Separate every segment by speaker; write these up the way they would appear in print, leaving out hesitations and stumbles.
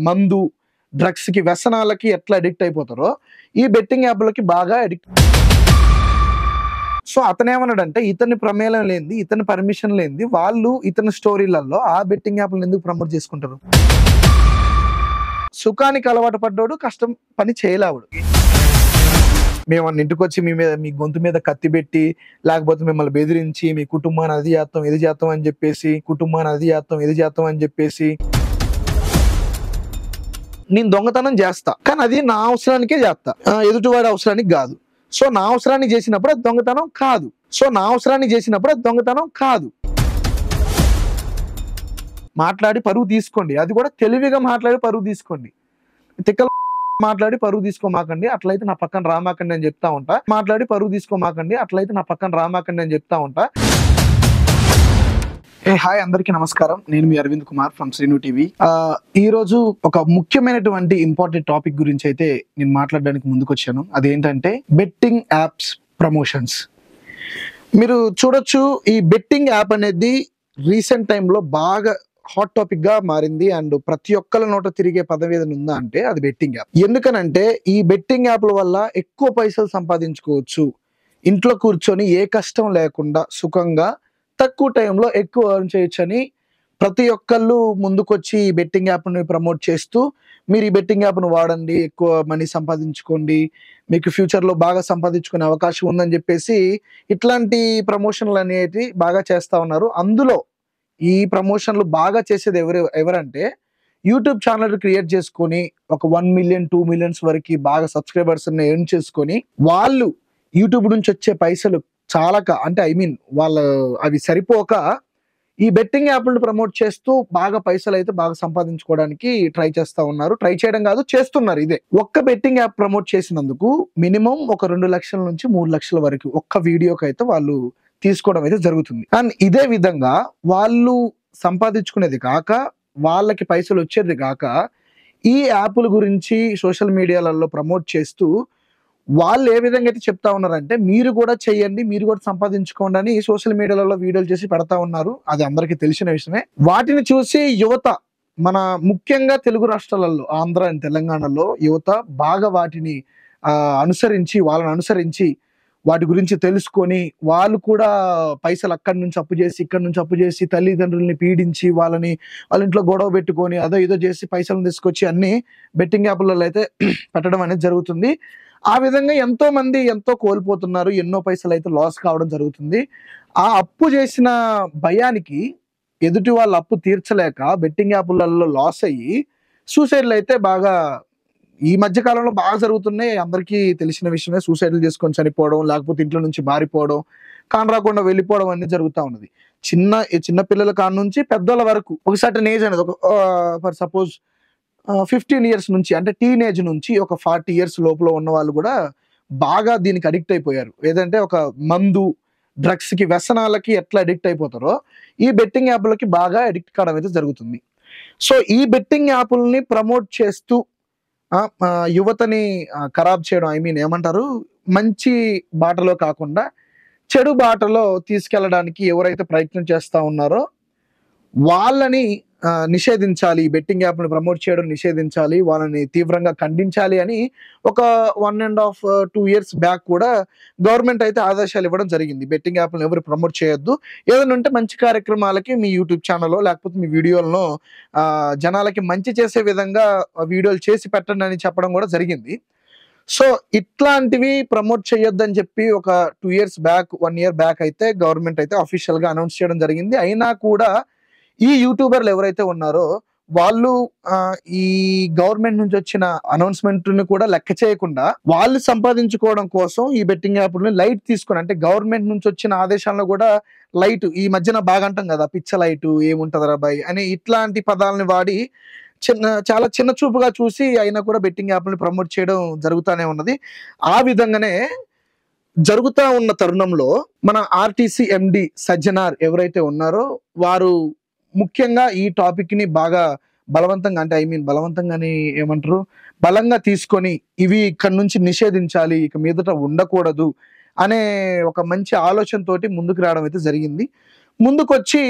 Speaker 1: మందు, డ్రగ్స్‌కి, వ్యసనాలకి ఎట్లా అడిక్ట్ అయిపోతారో, ఈ బెట్టింగ్ యాప్‌లకి బాగా అడిక్ట్. సో, అతనేమన్నాడంటే, ఇతని ప్రమేయం లేనిది, ఇతని పర్మిషన్ లేనిది వాళ్ళు ఇతని స్టోరీలలో ఆ బెట్టింగ్ యాప్‌లని ఎందుకు ప్రమోట్ చేసుకుంటారు? సుఖానికి అలవాటు పడ్డోడు కష్టం పని చేయలేవాడు. మేమన్నా ఇంటికొచ్చి మీ గొంతు మీద కత్తి పెట్టి, లేకపోతే మిమ్మల్ని బెదిరించి, మీ కుటుంబాన్ని అది చేత్తాం, ఇది చేత్తాం అని చెప్పేసి, కుటుంబాన్ని అది చేత్తాం, ఇది చేత్తాం అని చెప్పేసి నేను దొంగతనం చేస్తా. కానీ అది నా అవసరానికే చేస్తా. ఎదుటివాడి అవసరానికి కాదు. సో, నా అవసరానికి చేసినప్పుడు అది దొంగతనం కాదు. మాట్లాడి పరువు తీసుకోండి. అది కూడా తెలివిగా మాట్లాడి పరువు తీసుకోండి. తిక్కల మాట్లాడి పరువు తీసుకోమాకండి, అట్లయితే నా పక్కన రామాకండి అని చెప్తా ఉంటా. హాయ్, అందరికీ నమస్కారం. నేను మీ అరవింద్ కుమార్ ఫ్రమ్ శ్రీను టీవీ. ఈ రోజు ఒక ముఖ్యమైనటువంటి ఇంపార్టెంట్ టాపిక్ గురించి అయితే నేను మాట్లాడడానికి ముందుకొచ్చాను. అదేంటంటే బెట్టింగ్ యాప్స్ ప్రమోషన్స్. మీరు చూడొచ్చు, ఈ బెట్టింగ్ యాప్ అనేది రీసెంట్ టైంలో బాగా హాట్ టాపిక్ గా మారింది. అండ్ ప్రతి ఒక్కరి నోట తిరిగే పదం ఏదైనా ఉందా అంటే అది బెట్టింగ్ యాప్. ఎందుకనంటే ఈ బెట్టింగ్ యాప్ల వల్ల ఎక్కువ పైసలు సంపాదించుకోవచ్చు. ఇంట్లో కూర్చొని ఏ కష్టం లేకుండా సుఖంగా తక్కువ టైంలో ఎక్కువ ఎర్న్ చేయొచ్చు అని ప్రతి ఒక్కళ్ళు ముందుకొచ్చి ఈ బెట్టింగ్ యాప్ని ప్రమోట్ చేస్తూ, మీరు ఈ బెట్టింగ్ యాప్ను వాడండి, ఎక్కువ మనీ సంపాదించుకోండి, మీకు ఫ్యూచర్లో బాగా సంపాదించుకునే అవకాశం ఉందని చెప్పేసి ఇట్లాంటి ప్రమోషన్లు అనేవి బాగా చేస్తూ ఉన్నారు. అందులో ఈ ప్రమోషన్లు బాగా చేసేది ఎవరంటే యూట్యూబ్ ఛానల్ క్రియేట్ చేసుకొని ఒక 1 మిలియన్ 2 మిలియన్స్ వరకు బాగా సబ్స్క్రైబర్స్ ఎర్న్ చేసుకొని, వాళ్ళు యూట్యూబ్ నుంచి వచ్చే పైసలు చాలక, అంటే వాళ్ళ అవి సరిపోక ఈ బెట్టింగ్ యాప్లను ప్రమోట్ చేస్తూ బాగా పైసలు అయితే బాగా సంపాదించుకోవడానికి ట్రై చేస్తా ఉన్నారు. ట్రై చేయడం కాదు, చేస్తున్నారు. ఇదే ఒక్క బెట్టింగ్ యాప్ ప్రమోట్ చేసినందుకు మినిమం ఒక 2 లక్షల నుంచి 3 లక్షల వరకు ఒక్క వీడియోకి అయితే వాళ్ళు తీసుకోవడం అయితే జరుగుతుంది. అండ్ ఇదే విధంగా వాళ్ళు సంపాదించుకునేది కాక, వాళ్ళకి పైసలు వచ్చేది కాక, ఈ యాప్ల గురించి సోషల్ మీడియాలలో ప్రమోట్ చేస్తూ వాళ్ళు ఏ విధంగా అయితే చెప్తా ఉన్నారంటే, మీరు కూడా చెయ్యండి, మీరు కూడా సంపాదించుకోండి అని సోషల్ మీడియాలలో వీడియోలు చేసి పెడతా ఉన్నారు. అది అందరికీ తెలిసిన విషయమే. వాటిని చూసి యువత, మన ముఖ్యంగా తెలుగు రాష్ట్రాలలో ఆంధ్ర అండ్ తెలంగాణలో యువత బాగా వాటిని వాళ్ళని అనుసరించి వాటి గురించి తెలుసుకొని, వాళ్ళు కూడా పైసలు అక్కడి నుంచి అప్పు చేసి, ఇక్కడి నుంచి అప్పు చేసి, తల్లిదండ్రుల్ని పీడించి, వాళ్ళ ఇంట్లో గొడవ పెట్టుకొని అదో ఇదో చేసి పైసలను తీసుకొచ్చి అన్ని బెట్టింగ్ యాప్లలో అయితే పెట్టడం అనేది జరుగుతుంది. ఆ విధంగా ఎంతో మంది ఎంతో కోల్పోతున్నారు, ఎన్నో పైసలు అయితే లాస్ కావడం జరుగుతుంది. ఆ అప్పు చేసిన భయానికి ఎదుటి వాళ్ళ అప్పు తీర్చలేక బెట్టింగ్ యాప్లలో లాస్ అయ్యి సూసైడ్లు అయితే బాగా ఈ మధ్య కాలంలో బాగా జరుగుతున్నాయి. అందరికీ తెలిసిన విషయమే. సూసైడ్లు చేసుకొని చనిపోవడం, లేకపోతే ఇంట్లో నుంచి బారిపోవడం, కానరాకుండా వెళ్ళిపోవడం అనేది జరుగుతూ ఉన్నది. చిన్న పిల్లల కాడ నుంచి పెద్దల వరకు ఒక సర్టన్ ఏజ్ అనేది, ఒక ఫర్ సపోజ్ 15 ఇయర్స్ నుంచి, అంటే టీనేజ్ నుంచి ఒక 40 ఇయర్స్ లోపల ఉన్న వాళ్ళు కూడా బాగా దీనికి అడిక్ట్ అయిపోయారు. ఏదంటే ఒక మందు, డ్రగ్స్కి, వ్యసనాలకి ఎట్లా అడిక్ట్ అయిపోతారో ఈ బెట్టింగ్ యాప్లకి బాగా అడిక్ట్ కావడం అయితే జరుగుతుంది. సో, ఈ బెట్టింగ్ యాప్లని ప్రమోట్ చేస్తూ యువతని ఖరాబ్ చేయడం, ఏమంటారు, మంచి బాటలో కాకుండా చెడు బాటలో తీసుకెళ్ళడానికి ఎవరైతే ప్రయత్నం చేస్తూ ఉన్నారో వాళ్ళని నిషేధించాలి, బెట్టింగ్ యాప్ని ప్రమోట్ చేయడం నిషేధించాలి, వాళ్ళని తీవ్రంగా ఖండించాలి అని ఒక 1.5-2 ఇయర్స్ బ్యాక్ కూడా గవర్నమెంట్ అయితే ఆదేశాలు ఇవ్వడం జరిగింది. బెట్టింగ్ యాప్లను ఎవరు ప్రమోట్ చేయొద్దు, ఏదైనా ఉంటే మంచి కార్యక్రమాలకి మీ యూట్యూబ్ ఛానల్లో లేకపోతే మీ వీడియోలను జనాలకి మంచి చేసే విధంగా వీడియోలు చేసి పెట్టండి అని చెప్పడం కూడా జరిగింది. సో, ఇట్లాంటివి ప్రమోట్ చేయొద్దని చెప్పి ఒక 2 ఇయర్స్ బ్యాక్, 1 ఇయర్ బ్యాక్ అయితే గవర్నమెంట్ అయితే అఫీషియల్ గా అనౌన్స్ చేయడం జరిగింది. అయినా కూడా ఈ యూట్యూబర్లు ఎవరైతే ఉన్నారో వాళ్ళు ఈ గవర్నమెంట్ నుంచి వచ్చిన అనౌన్స్మెంట్ ని కూడా లెక్క చేయకుండా వాళ్ళు సంపాదించుకోవడం కోసం ఈ బెట్టింగ్ యాప్ని లైట్ తీసుకొని, అంటే గవర్నమెంట్ నుంచి వచ్చిన ఆదేశాలను కూడా లైట్, ఈ మధ్యన బాగా అంటాం కదా, పిచ్చ లైట్ ఏముంటది రాబాయ్ అని ఇట్లాంటి పదాలని వాడి చాలా చిన్న చూపుగా చూసి అయినా కూడా బెట్టింగ్ యాప్ని ప్రమోట్ చేయడం జరుగుతూనే ఉన్నది. ఆ విధంగానే జరుగుతా ఉన్న తరుణంలో మన ఆర్టీసీ ఎండి సజ్జనార్ ఎవరైతే ఉన్నారో వారు ముఖ్యంగా ఈ టాపిక్ ని బాగా బలవంతంగా, అంటే బలవంతంగాని ఏమంటారు, బలంగా తీసుకొని ఇవి ఇక్కడ నుంచి నిషేధించాలి, ఇక మీదట ఉండకూడదు అనే ఒక మంచి ఆలోచనతోటి ముందుకు రావడం అయితే జరిగింది. ముందుకొచ్చి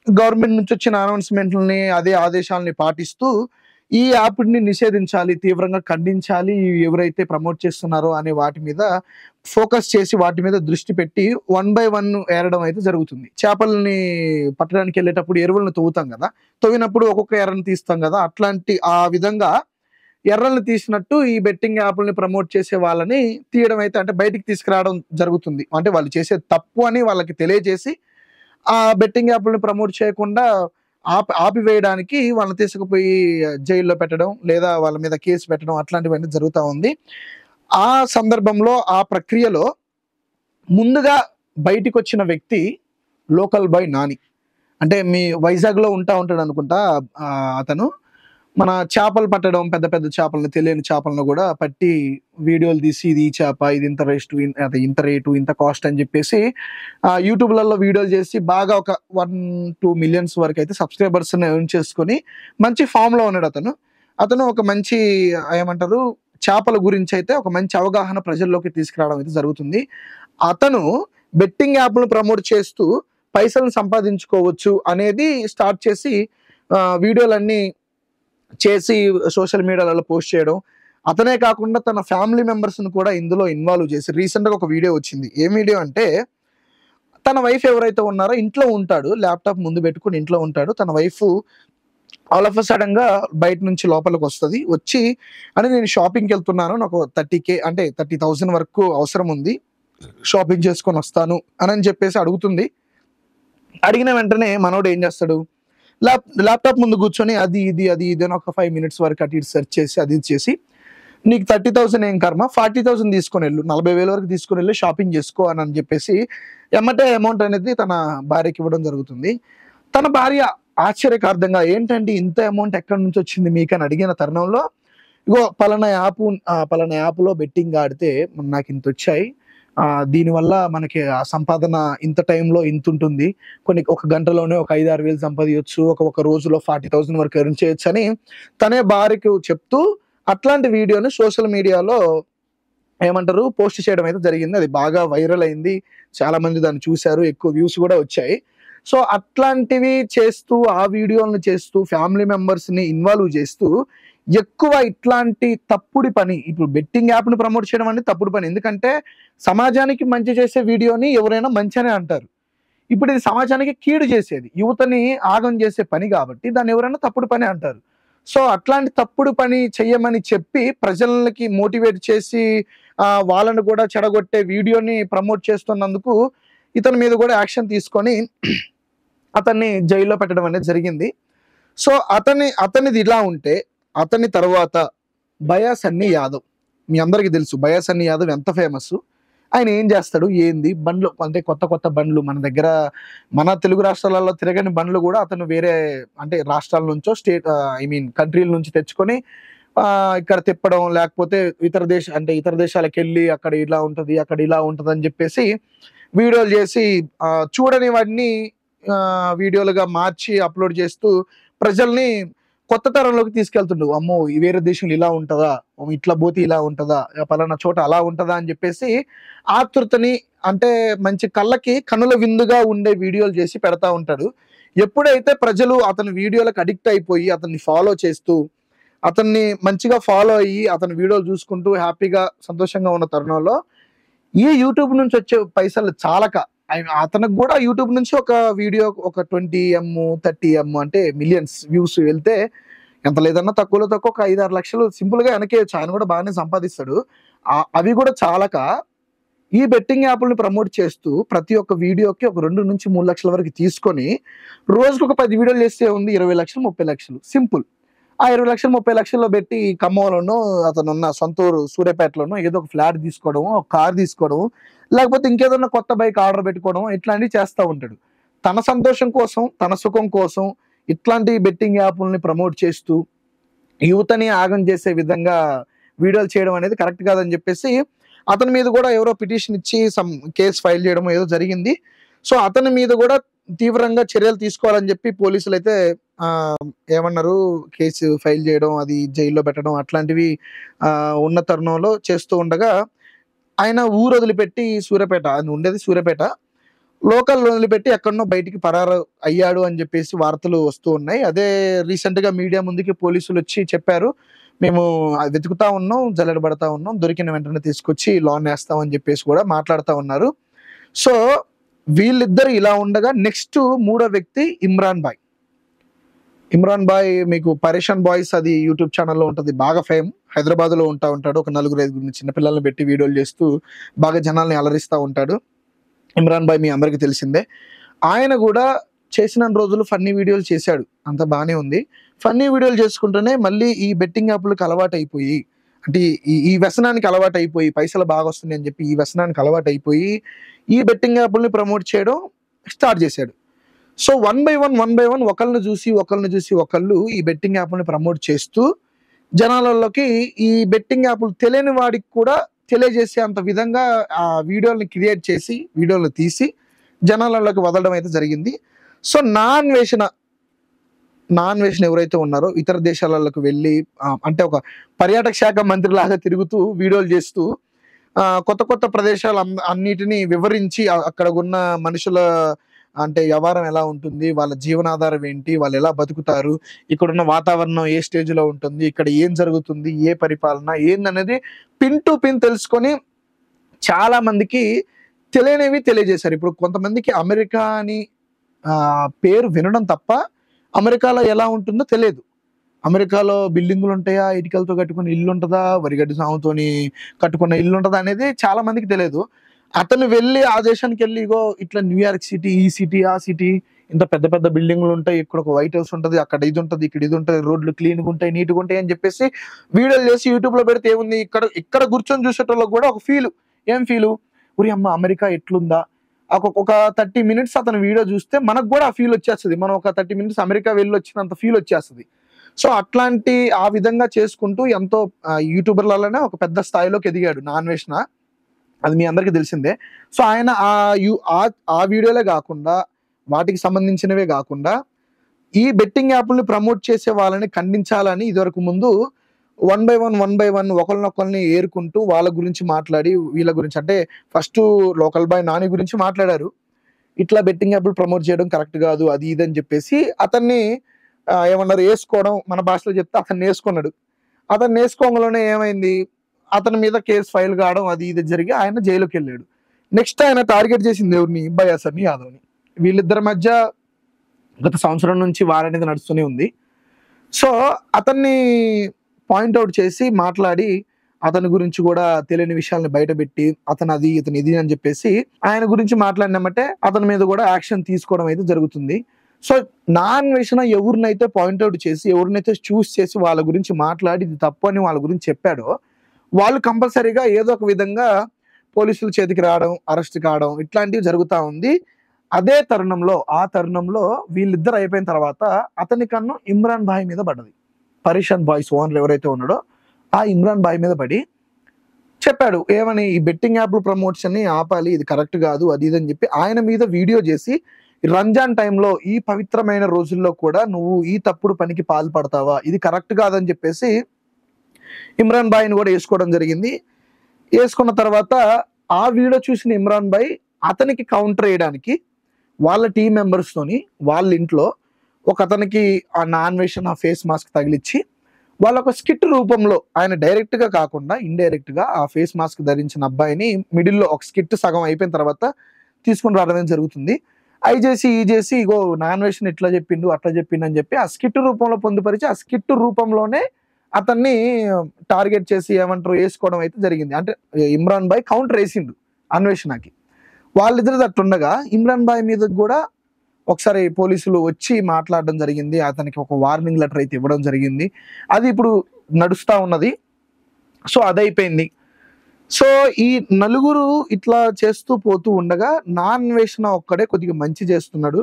Speaker 1: గవర్నమెంట్ నుంచి వచ్చిన అనౌన్స్మెంట్లని, అదే ఆదేశాలని పాటిస్తూ ఈ యాప్ని నిషేధించాలి, తీవ్రంగా ఖండించాలి, ఎవరైతే ప్రమోట్ చేస్తున్నారో అనే వాటి మీద ఫోకస్ చేసి వాటి మీద దృష్టి పెట్టి 1 బై 1 ఏరడం అయితే జరుగుతుంది. చేపల్ని పట్టడానికి వెళ్ళేటప్పుడు ఎరువులను తవ్వుతాం కదా, తవ్వినప్పుడు ఒక్కొక్క ఎర్రని తీస్తాం కదా, అట్లాంటి ఆ విధంగా ఎర్రల్ని తీసినట్టు ఈ బెట్టింగ్ యాప్‌లని ప్రమోట్ చేసే వాళ్ళని తీయడం అయితే, అంటే బయటికి తీసుకురావడం జరుగుతుంది. అంటే వాళ్ళు చేసేది తప్పు అని వాళ్ళకి తెలియజేసి, ఆ బెట్టింగ్ యాప్‌లని ప్రమోట్ చేయకుండా ఆపివేయడానికి వాళ్ళని తీసుకుపోయి జైల్లో పెట్టడం, లేదా వాళ్ళ మీద కేసు పెట్టడం అట్లాంటివన్నీ జరుగుతా ఉంది. ఆ సందర్భంలో, ఆ ప్రక్రియలో ముందుగా బయటికొచ్చిన వ్యక్తి లోకల్ బాయ్ నాని. అంటే మీ వైజాగ్‌లో ఉంటాడనుకుంటా. అతను మన చేపలు పట్టడం, పెద్ద పెద్ద చేపలను, తెలియని చేపలను గూడా పట్టి వీడియోలు తీసి, ఇది ఈ చేప, ఇది ఇంత రేటు, అది ఇంత రేటు, ఇంత కాస్ట్ అని జెప్పేసి యూట్యూబ్‌లలో వీడియోలు చేసి బాగా ఒక 1-2 మిలియన్స్ వరకైతే సబ్‌స్క్రైబర్స్‌ని ఎర్న్ చేసుకొని మంచి ఫామ్‌లో ఉన్నాడతను. అతను ఒక మంచి ఏమంటారు, చేపల గురించైతే ఒక మంచి అవగాహన ప్రజల్లోకి తీసుకురావడం అయితే జరుగుతుంది. అతను బెట్టింగ్ యాప్‌లను ప్రమోట్ చేస్తూ పైసలను సంపాదించుకోవచ్చు అనేది స్టార్ట్ చేసి వీడియోలన్నీ చేసి సోషల్ మీడియాలలో పోస్ట్ చేయడం. అతనే కాకుండా తన ఫ్యామిలీ మెంబర్స్‌ని కూడా ఇందులో ఇన్వాల్వ్ చేసి రీసెంట్‌గా ఒక వీడియో వచ్చింది. ఏం వీడియో అంటే, తన వైఫ్ ఎవరైతే ఉన్నారో ఇంట్లో ఉంటాడు. ల్యాప్‌టాప్ ముందు పెట్టుకొని ఇంట్లో ఉంటాడు. తన వైఫ్ ఆల్ ఆఫ్ ఎ సడెన్‌గా బయట నుంచి లోపలికొస్తది. వచ్చి నేను షాపింగ్‌కెళ్తున్నాను. నాకు 30,000 అంటే 30,000 వరకు అవసరం ఉంది. షాపింగ్ చేసుకొనొస్తాను అని చెప్పేసి అడుగుతుంది. అడిగిన వెంటనే మనోడు ఏం చేస్తాడు, ల్యాప్‌టాప్ ముందు కూర్చొని అది ఇది అని ఒక 5 మినిట్స్ వరకు అటు ఇటు సెర్చ్ చేసి, అది ఇది చేసి, నీకు 30,000 ఏం కర్మ, 40,000 తీసుకొనెళ్ళు, 40,000 వరకు తీసుకొనెళ్ళి షాపింగ్ చేసుకో అని చెప్పేసి ఎమ్మటే అమౌంట్ అనేది తన భార్యకి ఇవ్వడం జరుగుతుంది. తన భార్య ఆశ్చర్యకార్థంగా, ఏంటండి ఇంత అమౌంట్ ఎక్కడి నుంచి వచ్చింది మీకని అడిగిన తరుణంలో, ఇగో పలానా యాప్‌లో బెట్టింగ్ ఆడితే నాకు ఇంతొచ్చాయి. దీనివల్ల మనకి ఆ సంపాదన ఇంత టైంలో ఇంతుంటుంది. ఒక గంటలోనే ఒక 5, 6 వేలు సంపాదియొచ్చు. ఒక రోజులో 40,000 వరకు ఎర్న్ చేయొచ్చని తనే భార్యకు చెప్తూ అట్లాంటి వీడియోని సోషల్ మీడియాలో ఏమంటారు, పోస్ట్ చేయడం అయితే జరిగింది. అది బాగా వైరల్ అయింది. చాలా మంది దాన్ని చూసారు. ఎక్కువ వ్యూస్ కూడా వచ్చాయి. సో అట్లాంటివి చేస్తూ, ఆ వీడియోలను చేస్తూ, ఫ్యామిలీ మెంబర్స్‌ని ఇన్వాల్వ్ చేస్తూ ఎక్కువ ఇట్లాంటి తప్పుడు పని, ఇప్పుడు బెట్టింగ్ యాప్‌ని ప్రమోట్ చేయడం అనేది తప్పుడు పని. ఎందుకంటే సమాజానికి మంచి చేసే వీడియోని ఎవరైనా మంచనే అంటారు. ఇప్పుడు ఇది సమాజానికి కీడు చేసేది, యువతని ఆగం చేసే పని కాబట్టి దాన్ని ఎవరైనా తప్పుడు పని అంటారు. సో అట్లాంటి తప్పుడు పని చెయ్యమని చెప్పి ప్రజలకి మోటివేట్ చేసి వాళ్ళని కూడా చెడగొట్టే వీడియోని ప్రమోట్ చేస్తున్నందుకు ఇతని మీద కూడా యాక్షన్ తీసుకొని అతన్ని జైల్లో పెట్టడం అనేది జరిగింది. సో అతనిది ఇలా ఉంటే, అతని తర్వాత భయా సన్నీ యాదవ్, మీ అందరికీ తెలుసు భయా సన్నీ యాదవ్ ఎంత ఫేమస్. ఆయన ఏం చేస్తాడు, ఏంది, బండ్లు అంటే కొత్త బండ్లు మన దగ్గర, మన తెలుగు రాష్ట్రాలలో తిరగని బండ్లు కూడా అతను వేరే, అంటే రాష్ట్రాల నుంచో కంట్రీల నుంచి తెచ్చుకొని ఇక్కడ తిప్పడం, లేకపోతే ఇతర దేశాలకు వెళ్ళి అక్కడ ఇలా ఉంటది, అక్కడ ఇలా ఉంటది అని చెప్పేసి వీడియోలు చేసి చూడని వాటిని వీడియోలుగా మార్చి అప్లోడ్ చేస్తూ ప్రజల్ని కొత్త తరంలోకి తీసుకెళ్తుండు. అమ్మో, ఈ వేరే దేశంలో ఇలా ఉంటదా, ఇట్లా పోతే ఇలా ఉంటదా, పలానా చోట అలా ఉంటదా అని చెప్పేసి ఆతృతని, అంటే మంచి కళ్ళకి కనుల విందుగా ఉండే వీడియోలు చేసి పెడతా ఉంటాడు. ఎప్పుడైతే ప్రజలు అతని వీడియోలకు అడిక్ట్ అయిపోయి అతన్ని ఫాలో చేస్తూ, అతన్ని మంచిగా ఫాలో అయ్యి అతని వీడియోలు చూసుకుంటూ హ్యాపీగా సంతోషంగా ఉన్న తరుణంలో ఈ యూట్యూబ్ నుంచి వచ్చే పైసలు చాలక, అతనికి కూడా యూట్యూబ్ నుంచి ఒక వీడియో ఒక 20M 30M అంటే మిలియన్స్ వ్యూస్ వెళ్తే ఎంత లేదన్నా తక్కువలో తక్కువ ఒక 5-6 లక్షలు సింపుల్ గా వెనకేయచ్చు. ఆయన కూడా బాగానే సంపాదిస్తాడు. అవి కూడా చాలక ఈ బెట్టింగ్ యాప్‌లని ప్రమోట్ చేస్తూ ప్రతి ఒక్క వీడియోకి ఒక 2-3 లక్షల వరకు తీసుకొని రోజుకు ఒక 10 వీడియోలు చేస్తే ఉంది 20 లక్షలు 30 లక్షలు సింపుల్. ఆ 20 లక్షలు 30 లక్షల్లో పెట్టి ఖమ్మంలోనో అతనున్న సొంత ఊరు సూర్యాపేటలోనో ఏదో ఒక ఫ్లాట్ తీసుకోవడం, ఒక కార్ తీసుకోవడం, లేకపోతే ఇంకేదన్నా కొత్త బైక్ ఆర్డర్ పెట్టుకోవడం, ఇట్లాంటివి చేస్తూ ఉంటాడు. తన సంతోషం కోసం, తన సుఖం కోసం ఇట్లాంటి బెట్టింగ్ యాప్‌లని ప్రమోట్ చేస్తూ యువతని ఆగం చేసే విధంగా వీడియోలు చేయడం అనేది కరెక్ట్ కాదని చెప్పేసి అతని మీద కూడా ఎవరో పిటిషన్ ఇచ్చి కేసు ఫైల్ చేయడం ఏదో జరిగింది. సో అతని మీద కూడా తీవ్రంగా చర్యలు తీసుకోవాలని చెప్పి పోలీసులు అయితే ఏమన్నారు, కేసు ఫైల్ చేయడం, అది జైల్లో పెట్టడం అట్లాంటివి ఉన్న తరుణంలో చేస్తూ ఉండగా ఆయన ఊరు వదిలిపెట్టి సూర్యాపేట, ఆయన ఉండేది సూర్యాపేట, లోకల్ వదిలిపెట్టి ఎక్కడనో బయటికి పరారు అయ్యాడు అని చెప్పేసి వార్తలు వస్తూ ఉన్నాయి. అదే రీసెంట్ గా మీడియా ముందుకి పోలీసులు వచ్చి చెప్పారు, మేము అది వెతుకుతా ఉన్నాం, జల్లెడబడతా ఉన్నాం, దొరికిన వెంటనే తీసుకొచ్చి లాన్ వేస్తాం అని చెప్పేసి కూడా మాట్లాడుతూ ఉన్నారు. సో వీళ్ళిద్దరు ఇలా ఉండగా నెక్స్ట్ మూడో వ్యక్తి ఇమ్రాన్ బాయ్. ఇమ్రాన్ బాయ్ మీకు పరేషాన్ బాయ్స్ అది యూట్యూబ్ ఛానల్లో ఉంటుంది, బాగా హైదరాబాద్ లో ఉంటాడు. ఒక 4-5 చిన్నపిల్లల్ని పెట్టి వీడియోలు చేస్తూ బాగా జనాల్ని అలరిస్తూ ఉంటాడు. ఇమ్రాన్ బాయ్ మీ అందరికీ తెలిసిందే. ఆయన కూడా చేసిన రోజులు ఫన్నీ వీడియోలు చేశాడు, అంత బాగానే ఉంది. ఫన్నీ వీడియోలు చేసుకుంటూనే మళ్ళీ ఈ బెట్టింగ్ యాప్లకు అలవాటు అయిపోయి, అంటే ఈ వ్యసనానికి అలవాటు అయిపోయి, పైసలు బాగా వస్తున్నాయి అని చెప్పి ఈ వ్యసనానికి అలవాటు అయిపోయి ఈ బెట్టింగ్ యాప్లని ప్రమోట్ చేయడం స్టార్ట్ చేశాడు. సో వన్ బై వన్ ఒకళ్ళని చూసి ఒకళ్ళు ఈ బెట్టింగ్ యాప్ని ప్రమోట్ చేస్తూ జనాలలోకి ఈ బెట్టింగ్ యాప్లు తెలియని వాడికి కూడా తెలియజేసే అంత విధంగా ఆ వీడియోని క్రియేట్ చేసి వీడియోలు తీసి జనాలలోకి వదలడం అయితే జరిగింది. సో నాన్ వేషన్ ఎవరైతే ఉన్నారో ఇతర దేశాలకు వెళ్ళి అంటే ఒక పర్యాటక శాఖ మంత్రి లాగా తిరుగుతూ వీడియోలు చేస్తూ కొత్త కొత్త ప్రదేశాలు అన్నిటినీ వివరించి అక్కడ ఉన్న మనుషుల అంటే వ్యవహారం ఎలా ఉంటుంది, వాళ్ళ జీవనాధారం ఏంటి, వాళ్ళు ఎలా బతుకుతారు, ఇక్కడున్న వాతావరణం ఏ స్టేజ్లో ఉంటుంది, ఇక్కడ ఏం జరుగుతుంది, ఏ పరిపాలన ఏందనేది పిన్ టు పిన్ తెలుసుకొని చాలా మందికి తెలియనివి తెలియజేశారు. ఇప్పుడు కొంతమందికి అమెరికా అని పేరు వినడం తప్ప అమెరికాలో ఎలా ఉంటుందో తెలియదు. అమెరికాలో బిల్డింగులు ఉంటాయా, ఇటుకలతో కట్టుకున్న ఇల్లు ఉంటుందా, వరిగడ్డి సాముతోని కట్టుకున్న ఇల్లు ఉంటుందా అనేది చాలా మందికి తెలియదు. అతను వెళ్ళి ఆ దేశానికి వెళ్ళి ఇగో ఇట్లా న్యూయార్క్ సిటీ, ఈ సిటీ, ఆ సిటీ, ఇంత పెద్ద పెద్ద బిల్డింగ్లు ఉంటాయి, ఇక్కడ ఒక వైట్ హౌస్ ఉంటుంది, అక్కడ ఇది ఉంటుంది, ఇక్కడ ఇది ఉంటుంది, రోడ్లు క్లీన్గా ఉంటాయి, నీట్గా ఉంటాయి అని చెప్పేసి వీడియోలు చేసి యూట్యూబ్ లో పెడితే ఏముంది, ఇక్కడ కూర్చొని చూసేటోళ్ళకి కూడా ఒక ఏం ఫీలు, ఉరి అమ్మ అమెరికా ఎట్లుందా, ఒక 30 minutes అతను వీడియో చూస్తే మనకు కూడా ఆ ఫీల్ వచ్చేస్తుంది, మనం ఒక 30 minutes అమెరికా వెళ్ళి వచ్చినంత ఫీల్ వచ్చేస్తుంది. సో అట్లాంటి ఆ విధంగా చేసుకుంటూ ఎంతో యూట్యూబర్లలోనే ఒక పెద్ద స్థాయిలోకి ఎదిగాడు నాన్వేషణ, అది మీ అందరికీ తెలిసిందే. సో ఆయన ఆ వీడియోలే కాకుండా వాటికి సంబంధించినవే కాకుండా ఈ బెట్టింగ్ యాప్ని ప్రమోట్ చేసే వాళ్ళని ఖండించాలని ఇదివరకు ముందు వన్ బై వన్ ఒకరినొకరిని ఏరుకుంటూ వాళ్ళ గురించి మాట్లాడి వీళ్ళ గురించి, అంటే ఫస్ట్ లోకల్ బాయ్ నాని గురించి మాట్లాడారు, ఇట్లా బెట్టింగ్ యాప్లు ప్రమోట్ చేయడం కరెక్ట్ కాదు అది ఇది అని చెప్పేసి అతన్ని ఏమన్నారు వేసుకోవడం, మన భాషలో చెప్తే అతన్ని వేసుకున్నాడు. అతన్ని వేసుకోవడంలోనే ఏమైంది, అతని మీద కేసు ఫైల్ కావడం అది ఇది జరిగి ఆయన జైలుకి వెళ్ళాడు. నెక్స్ట్ ఆయన టార్గెట్ చేసింది ఎవరిని, బయాసర్ని యాదవ్ని. వీళ్ళిద్దరి మధ్య గత సంవత్సరం నుంచి వార్ అనేది నడుస్తూనే ఉంది. సో అతన్ని పాయింట్అవుట్ చేసి మాట్లాడి అతని గురించి కూడా తెలియని విషయాలను బయటపెట్టి అతను అది ఇతను ఇది అని చెప్పేసి ఆయన గురించి మాట్లాడినామంటే అతని మీద కూడా యాక్షన్ తీసుకోవడం అయితే జరుగుతుంది. సో నాన్వేషణ ఎవరినైతే పాయింట్అవుట్ చేసి ఎవరినైతే చూస్ చేసి వాళ్ళ గురించి మాట్లాడి ఇది తప్పు అని వాళ్ళ గురించి చెప్పాడో వాళ్ళు కంపల్సరీగా ఏదో ఒక విధంగా పోలీసుల చేతికి రావడం, అరెస్ట్ కావడం ఇట్లాంటివి జరుగుతూ ఉంది. అదే తరుణంలో వీళ్ళిద్దరు అయిపోయిన తర్వాత అతని కన్ను ఇమ్రాన్ బాయ్ మీద పడ్డది. పరేషాన్ బాయ్స్ ఓనర్ ఎవరైతే ఉన్నాడో ఆ ఇమ్రాన్ బాయ్ మీద పడి చెప్పాడు ఏమని, ఈ బెట్టింగ్ యాప్లు ప్రమోషన్ ని ఆపాలి, ఇది కరెక్ట్ కాదు అది ఇది అని చెప్పి ఆయన మీద వీడియో చేసి రంజాన్ టైంలో ఈ పవిత్రమైన రోజుల్లో కూడా నువ్వు ఈ తప్పుడు పనికి పాల్పడతావా, ఇది కరెక్ట్ కాదని చెప్పేసి ఇమ్రాన్ బాయ్ని కూడా వేసుకోవడం జరిగింది. వేసుకున్న తర్వాత ఆ వీడియో చూసిన ఇమ్రాన్ బాయ్ అతనికి కౌంటర్ వేయడానికి వాళ్ళ టీం మెంబర్స్ తోని వాళ్ళ ఇంట్లో ఒక అతనికి ఆ నాన్వేషన్ ఆ ఫేస్ మాస్క్ తగిలిచ్చి వాళ్ళ ఒక స్కిట్ రూపంలో ఆయన డైరెక్ట్ గా కాకుండా ఇండైరెక్ట్ గా ఆ ఫేస్ మాస్క్ ధరించిన అబ్బాయిని మిడిల్లో ఒక స్కిట్ సగం అయిపోయిన తర్వాత తీసుకుని రావడం జరుగుతుంది. అవి చేసి ఈ చేసి ఇగో నాన్వేషన్ ఇట్లా చెప్పిండు అట్లా చెప్పిండు అని చెప్పి ఆ స్కిట్ రూపంలో పొందుపరిచి ఆ స్కిట్ రూపంలోనే అతన్ని టార్గెట్ చేసి ఏమంటారు వేసుకోవడం అయితే జరిగింది. అంటే ఇమ్రాన్ బాయ్ కౌంటర్ వేసిండు అన్వేషణకి. వాళ్ళిద్దరు అట్లుండగా ఇమ్రాన్ బాయ్ మీద కూడా ఒకసారి పోలీసులు వచ్చి మాట్లాడడం జరిగింది, అతనికి ఒక వార్నింగ్ లెటర్ అయితే ఇవ్వడం జరిగింది. అది ఇప్పుడు నడుస్తూ ఉన్నది. సో అదైపోయింది. సో ఈ నలుగురు ఇట్లా చేస్తూ పోతూ ఉండగా నాన్వేషణ ఒక్కడే కొద్దిగా మంచి చేస్తున్నాడు,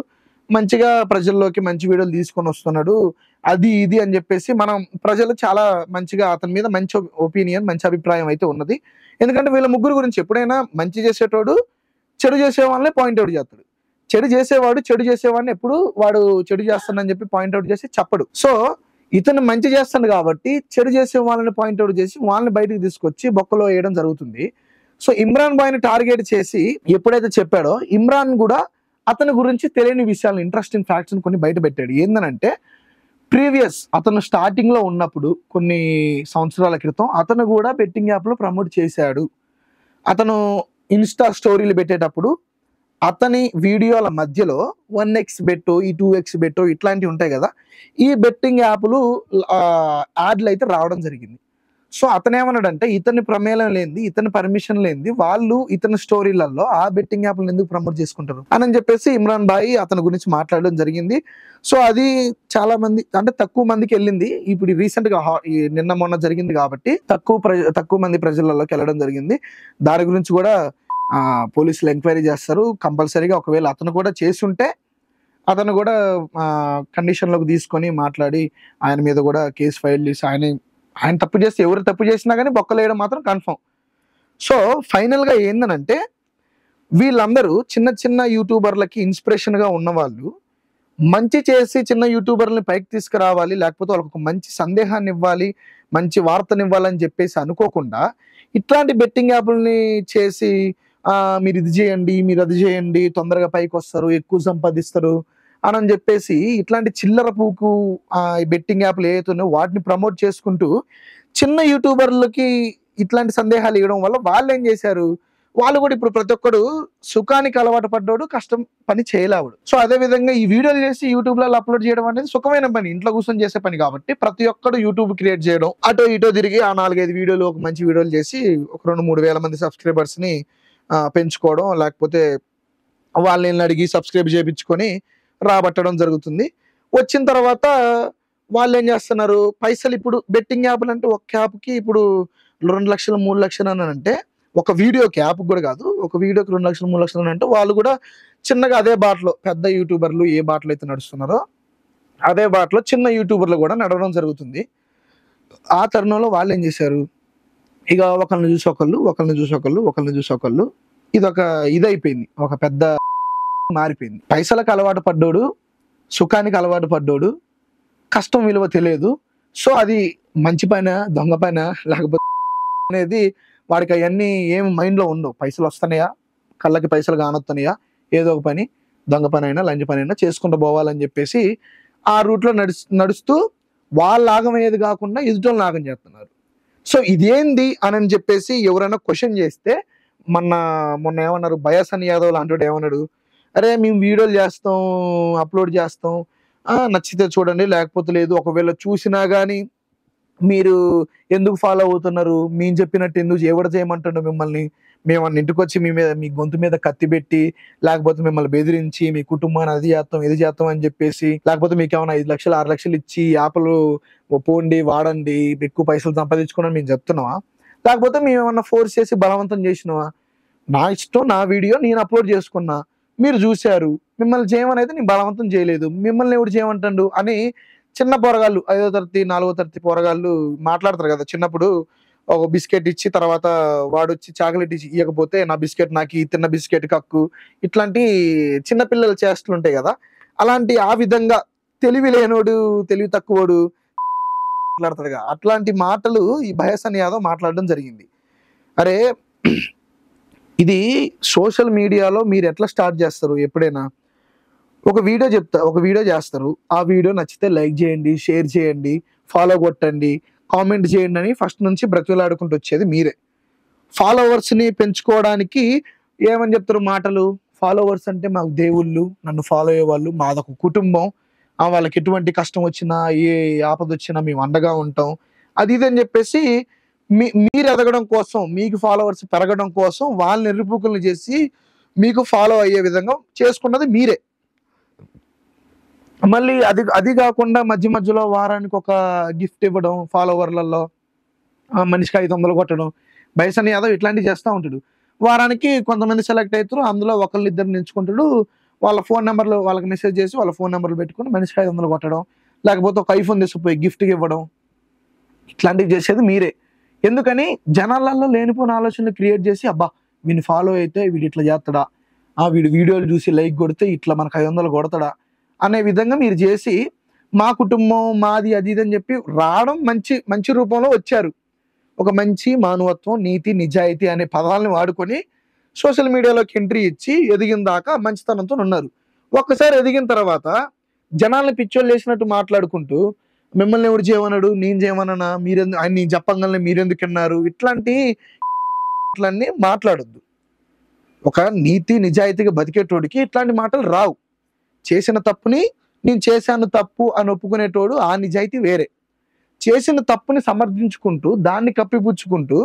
Speaker 1: మంచిగా ప్రజల్లోకి మంచి వీడియోలు తీసుకొని వస్తున్నాడు అది ఇది అని చెప్పేసి మనం ప్రజలు చాలా మంచిగా అతని మీద మంచి ఒపీనియన్ మంచి అభిప్రాయం అయితే ఉన్నది. ఎందుకంటే వీళ్ళ ముగ్గురు గురించి ఎప్పుడైనా మంచి చేసేటోడు చెడు చేసే వాళ్ళని పాయింట్అవుట్ చేస్తాడు, చెడు చేసేవాడు చెడు చేసేవాడిని ఎప్పుడు వాడు చెడు చేస్తానని చెప్పి పాయింట్అవుట్ చేసి చెప్పడు. సో ఇతను మంచి చేస్తాడు కాబట్టి చెడు చేసే వాళ్ళని పాయింట్అవుట్ చేసి వాళ్ళని బయటకు తీసుకొచ్చి బొక్కలో వేయడం జరుగుతుంది. సో ఇమ్రాన్ బాయ్ని టార్గెట్ చేసి ఎప్పుడైతే చెప్పాడో ఇమ్రాన్ కూడా అతని గురించి తెలియని విషయాలు, ఇంట్రెస్టింగ్ ఫ్యాక్ట్స్ కొన్ని బయట పెట్టాడు. ఏందనంటే ప్రీవియస్ అతను స్టార్టింగ్ లో ఉన్నప్పుడు కొన్ని సంవత్సరాల క్రితం అతను కూడా బెట్టింగ్ యాప్ లో ప్రమోట్ చేశాడు. అతను ఇన్స్టా స్టోరీలు పెట్టేటప్పుడు అతని వీడియోల మధ్యలో 1x బెట్, ఈ 2x బెట్ ఇట్లాంటివి ఉంటాయి కదా, ఈ బెట్టింగ్ యాప్లు యాడ్లు అయితే రావడం జరిగింది. సో అతను ఏమన్నాడంటే ఇతని ప్రమేయం లేనిది, ఇతని పర్మిషన్ లేనిది వాళ్ళు ఇతని స్టోరీలలో ఆ బెట్టింగ్ యాప్లను ఎందుకు ప్రమోట్ చేసుకుంటారు అని చెప్పేసి ఇమ్రాన్ బాయ్ అతని గురించి మాట్లాడడం జరిగింది. సో అది చాలా మంది అంటే తక్కువ మందికి వెళ్ళింది. ఇప్పుడు రీసెంట్ గా నిన్న మొన్న జరిగింది కాబట్టి తక్కువ మంది ప్రజలలోకి వెళ్ళడం జరిగింది. దాని గురించి కూడా పోలీసులు ఎంక్వైరీ చేస్తారు కంపల్సరీగా. ఒకవేళ అతను కూడా చేస్తుంటే అతను కూడా కండిషన్ లోకి తీసుకొని మాట్లాడి ఆయన మీద కూడా కేసు ఫైల్ చేసి ఆయన తప్పు చేస్తే ఎవరు తప్పు చేసినా కానీ బొక్కలేయడం మాత్రం కన్ఫర్మ్. సో ఫైనల్ గా ఏందనంటే వీళ్ళందరూ చిన్న చిన్న యూట్యూబర్లకి ఇన్స్పిరేషన్ గా ఉన్నవాళ్ళు మంచి చేసి చిన్న యూట్యూబర్లని పైకి తీసుకురావాలి, లేకపోతే వాళ్ళకు ఒక మంచి సందేహాన్ని ఇవ్వాలి, మంచి వార్తనివ్వాలని చెప్పేసి అనుకోకుండా ఇట్లాంటి బెట్టింగ్ యాప్లని చేసి మీరు ఇది చేయండి, మీరు అది చేయండి, తొందరగా పైకి వస్తారు, ఎక్కువ సంపాదిస్తారు అని చెప్పేసి ఇట్లాంటి చిల్లర పూకు బెట్టింగ్ యాప్లు ఏవైతున్నాయో వాటిని ప్రమోట్ చేసుకుంటూ చిన్న యూట్యూబర్లకి ఇట్లాంటి సందేహాలు ఇవ్వడం వల్ల వాళ్ళు ఏం చేశారు, వాళ్ళు కూడా ఇప్పుడు ప్రతి ఒక్కడు సుఖానికి అలవాటు పడ్డాడు, కష్టం పని చేయలేవాడు. సో అదే విధంగా ఈ వీడియోలు చేసి యూట్యూబ్ లో అప్లోడ్ చేయడం అనేది సుఖమైన పని, ఇంట్లో కూర్చొని చేసే పని కాబట్టి ప్రతి ఒక్కడు యూట్యూబ్ క్రియేట్ చేయడం, అటో ఇటో తిరిగి ఆ 4-5 వీడియోలు ఒక మంచి వీడియోలు చేసి ఒక 2-3 వేల మంది సబ్స్క్రైబర్స్ ని పెంచుకోవడం, లేకపోతే వాళ్ళని అడిగి సబ్స్క్రైబ్ చేయించుకొని రాబట్టడం జరుగుతుంది. వచ్చిన తర్వాత వాళ్ళు ఏం చేస్తున్నారు, పైసలు ఇప్పుడు బెట్టింగ్ యాప్లు అంటే ఒక యాప్కి ఇప్పుడు 2 లక్షలు 3 లక్షలు అని అంటే ఒక వీడియోకి, యాప్ కూడా కాదు, ఒక వీడియోకి 2 లక్షలు 3 లక్షలు అని అంటే వాళ్ళు కూడా చిన్నగా అదే బాటలో పెద్ద యూట్యూబర్లు ఏ బాటలో అయితే నడుస్తున్నారో అదే బాటలో చిన్న యూట్యూబర్లు కూడా నడవడం జరుగుతుంది. ఆ తరుణంలో వాళ్ళు ఏం చేశారు, ఇక ఒకళ్ళని చూసి ఒకళ్ళు, ఒకళ్ళని చూసి ఒకళ్ళు, ఒకళ్ళని చూసి ఒకళ్ళు, ఇదొక ఇదైపోయింది, ఒక పెద్ద మారిపోయింది. పైసలకు అలవాటు పడ్డోడు, సుఖానికి అలవాటు పడ్డోడు, కష్టం విలువ తెలియదు. సో అది మంచి పైన దొంగ పైన లేకపోతే అనేది వాడికి అవన్నీ ఏమి మైండ్లో ఉండవు. పైసలు వస్తున్నాయా, కళ్ళకి పైసలు కానొస్తున్నాయా, ఏదో ఒక పని దొంగ పని అయినా లంచ పని అయినా చేసుకుంటూ పోవాలని చెప్పేసి ఆ రూట్లో నడుస్తూ వాళ్ళ లాగం అయ్యేది కాకుండా ఎదుటోళ్ళు లాగం చేస్తున్నారు. సో ఇదేంది అని చెప్పేసి ఎవరైనా క్వశ్చన్ చేస్తే మొన్న ఏమన్నారు, బయాసన్ యాదవ్ లాంటి ఏమన్నాడు, అరే మేము వీడియోలు చేస్తాం, అప్లోడ్ చేస్తాం, నచ్చితే చూడండి లేకపోతే లేదు, ఒకవేళ చూసినా కానీ మీరు ఎందుకు ఫాలో అవుతున్నారు, మేము చెప్పినట్టు ఎందుకు ఎవరు చేయమంటుండో మిమ్మల్ని, మేము ఇంటికి వచ్చి మీ గొంతు మీద కత్తి పెట్టి లేకపోతే మిమ్మల్ని బెదిరించి మీ కుటుంబాన్ని అది చేస్తాం ఇది చేస్తాం అని చెప్పేసి, లేకపోతే మీకు ఏమైనా 5 లక్షలు 6 లక్షలు ఇచ్చి యాప్లు పోండి వాడండి ఎక్కువ పైసలు సంపాదించుకోండి మేము చెప్తున్నావా, లేకపోతే మేము ఏమన్నా ఫోర్స్ చేసి బలవంతం చేసినావా? నా ఇష్టం, నా వీడియో నేను అప్లోడ్ చేసుకున్నా, మీరు చూశారు, మిమ్మల్ని చేయమని అయితే నేను బలవంతం చేయలేదు, మిమ్మల్ని ఎవడు చేయమంటాడు అని చిన్న పోరగాళ్ళు 5వ తరగతి 4వ తరగతి పోరగాళ్ళు మాట్లాడతారు కదా, చిన్నప్పుడు ఒక బిస్కెట్ ఇచ్చి తర్వాత వాడు వచ్చి చాక్లెట్ ఇచ్చి ఇవ్వకపోతే నా బిస్కెట్ నాకు తిన్న బిస్కెట్ కక్కు, ఇట్లాంటి చిన్నపిల్లలు చేష్టలు ఉంటాయి కదా, అలాంటి ఆ విధంగా తెలివి లేనోడు తెలివి తక్కువోడు మాట్లాడతాడుగా, అట్లాంటి మాటలు ఈ బయాసన్ యాదవ్ మాట్లాడడం జరిగింది. అరే ఇది సోషల్ మీడియాలో మీరు ఎట్లా స్టార్ట్ చేస్తారు, ఎప్పుడైనా ఒక వీడియో చేస్తారు, ఆ వీడియో నచ్చితే లైక్ చేయండి, షేర్ చేయండి, ఫాలో కొట్టండి, కామెంట్ చేయండి అని ఫస్ట్ నుంచి బ్రతిలాడుకుంటూ వచ్చేది మీరే. ఫాలోవర్స్ని పెంచుకోవడానికి ఏమని చెప్తారు మాటలు, ఫాలోవర్స్ అంటే మాకు దేవుళ్ళు, నన్ను ఫాలో అయ్యే వాళ్ళు, మాదొక కుటుంబం, వాళ్ళకి ఎటువంటి కష్టం వచ్చినా ఏ ఆపద వచ్చినా మేము అండగా ఉంటాం, అది ఇది అని చెప్పేసి మీరు ఎదగడం కోసం, మీకు ఫాలోవర్స్ పెరగడం కోసం వాళ్ళని నిరూపకులను చేసి మీకు ఫాలో అయ్యే విధంగా చేసుకున్నది మీరే. మళ్ళీ అది కాకుండా మధ్యలో వారానికి ఒక గిఫ్ట్ ఇవ్వడం, ఫాలోవర్లలో మనిషికి 500 కొట్టడం, బయాసన్ యాదవ్ ఇట్లాంటివి చేస్తూ ఉంటాడు. వారానికి కొంతమంది సెలెక్ట్ అవుతారు, అందులో ఒకళ్ళు ఇద్దరు ఎంచుకుంటాడు, వాళ్ళ ఫోన్ నెంబర్లు వాళ్ళకి మెసేజ్ చేసి వాళ్ళ ఫోన్ నెంబర్లు పెట్టుకుని మనిషికి 500 కొట్టడం, లేకపోతే ఒక ఐఫోన్ తీసుకుపోయి గిఫ్ట్కి ఇవ్వడం, ఇట్లాంటివి చేసేది మీరే. ఎందుకని జనాలలో లేనిపోయిన ఆలోచనలు క్రియేట్ చేసి, అబ్బా వీడిని ఫాలో అయితే వీడు ఇట్లా చేస్తాడా, వీడు వీడియోలు చూసి లైక్ కొడితే ఇట్లా మనకు 500 కొడతాడా అనే విధంగా మీరు చేసి మా కుటుంబం మాది అది ఇది అని చెప్పి రావడం మంచి రూపంలో వచ్చారు. ఒక మంచి మానవత్వం, నీతి, నిజాయితీ అనే పదాలను వాడుకొని సోషల్ మీడియాలోకి ఎంట్రీ ఇచ్చి ఎదిగిన దాకా మంచితనంతో ఉన్నారు. ఒక్కసారి ఎదిగిన తర్వాత జనాల్ని పిచ్చోళ్ళు చేసినట్టు మాట్లాడుకుంటూ మిమ్మల్ని ఎవడు చేయమన్నాడు, నేను చేయమన్నానా, ఆయన నేను చెప్పంగానే మీరెందుకన్నారు, ఇట్లాంటి మాట్లాడొద్దు. ఒక నీతి నిజాయితీగా బతికేటోడికి ఇట్లాంటి మాటలు రావు. చేసిన తప్పుని నేను చేశాను తప్పు అని ఒప్పుకునేటోడు ఆ నిజాయితీ వేరే. చేసిన తప్పుని సమర్థించుకుంటూ దాన్ని కప్పిపుచ్చుకుంటూ